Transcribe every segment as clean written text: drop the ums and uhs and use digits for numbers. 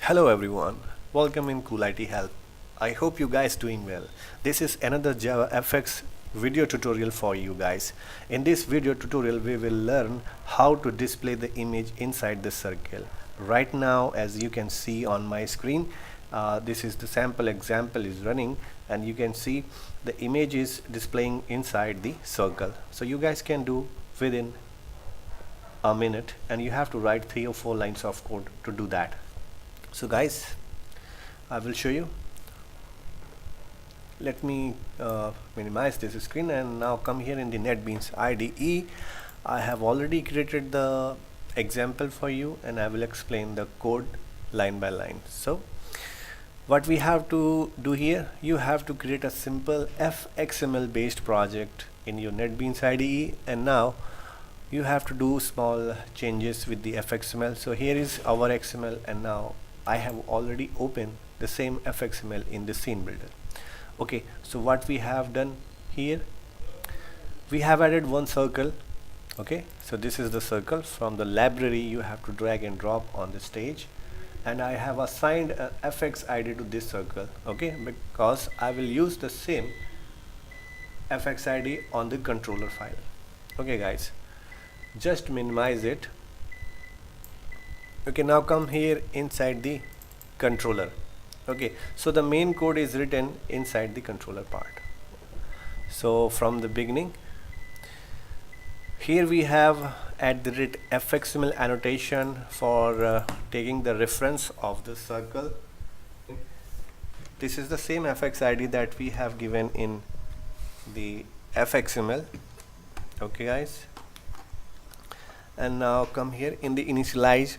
Hello everyone, welcome in Cool IT Help. I hope you guys doing well. This is another JavaFX video tutorial for you guys. In this video tutorial we will learn how to display the image inside the circle. Right now, as you can see on my screen, this is the sample example is running and you can see the image is displaying inside the circle. So you guys can do within a minute, and you have to write 3 or 4 lines of code to do that. So guys, I will show you. Let me minimize this screen and now come here in the NetBeans IDE. I have already created the example for you and I will explain the code line by line. So what we have to do here, you have to create a simple fxml based project in your NetBeans IDE, and now you have to do small changes with the fxml. So here is our XML, and now I have already opened the same fxml in the scene builder. Okay, so what we have done here, we have added one circle. Okay, so this is the circle. From the library you have to drag and drop on the stage, and I have assigned a fx id to this circle. Okay, because I will use the same fx id on the controller file. Okay guys, just minimize it. Okay, now come here inside the controller. Okay, so the main code is written inside the controller part. So from the beginning, here we have at the fxml annotation for taking the reference of the circle. This is the same fx id that we have given in the fxml. Okay guys, and now come here in the initialize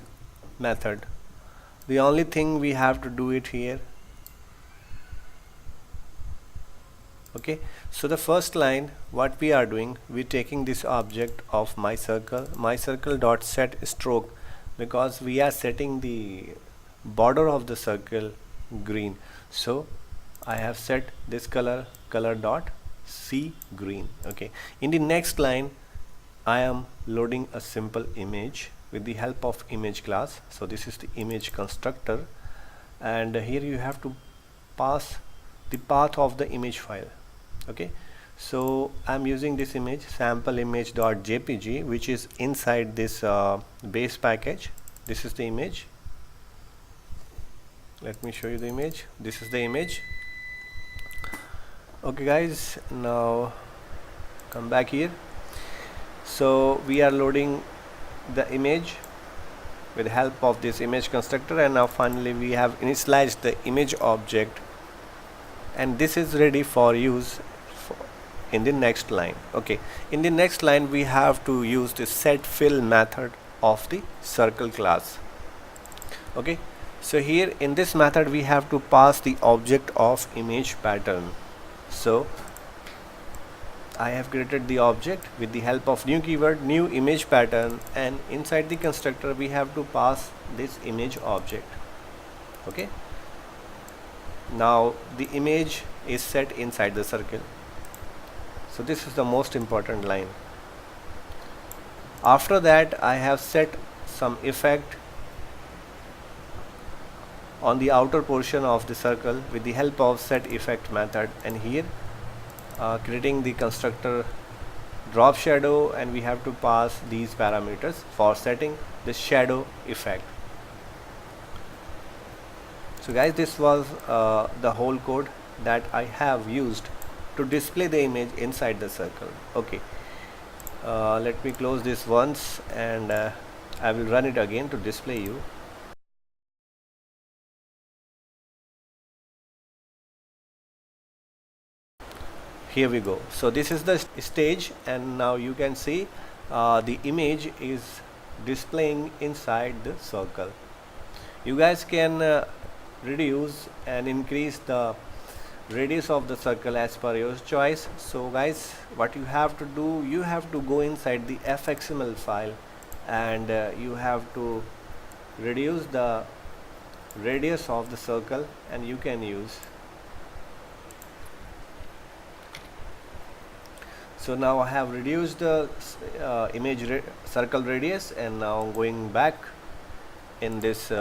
method. The only thing we have to do it here. Okay, so the first line, what we are doing, we're taking this object of my circle dot set stroke, because we are setting the border of the circle green. So I have set this color dot C green. Okay, in the next line I am loading a simple image with the help of image class. So this is the image constructor, and here you have to pass the path of the image file. Okay, so I'm using this image sample image.jpg, which is inside this base package. This is the image. Let me show you the image. This is the image. Okay guys, now come back here. So we are loading the image with the help of this image constructor, and now finally we have initialized the image object, and this is ready for use in the next line. Okay, in the next line we have to use the setFill method of the circle class. Okay, so here in this method we have to pass the object of image pattern. So I have created the object with the help of new keyword new image pattern, and inside the constructor we have to pass this image object. Okay, now the image is set inside the circle. So this is the most important line. After that I have set some effect on the outer portion of the circle with the help of setEffect method, and here creating the constructor drop shadow, and we have to pass these parameters for setting the shadow effect. So guys, this was the whole code that I have used to display the image inside the circle. Okay, let me close this once, and I will run it again to display you. Here we go. So this is the stage, and now you can see the image is displaying inside the circle. You guys can reduce and increase the radius of the circle as per your choice. So guys, what you have to do, you have to go inside the fxml file, and you have to reduce the radius of the circle, and you can use. So now I have reduced the circle radius, and now going back in this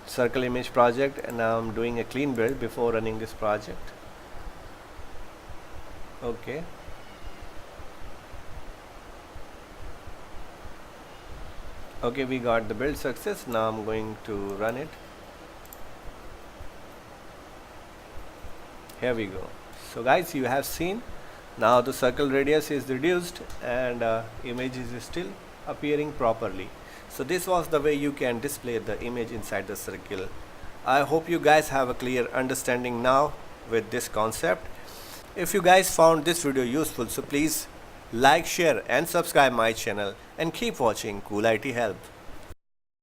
circle image project, and now I'm doing a clean build before running this project. Okay. Okay, we got the build success. Now I'm going to run it. Here we go. So guys, you have seen now the circle radius is reduced and image is still appearing properly. So this was the way you can display the image inside the circle. I hope you guys have a clear understanding now with this concept. If you guys found this video useful, so please like, share and subscribe my channel and keep watching Cool IT Help.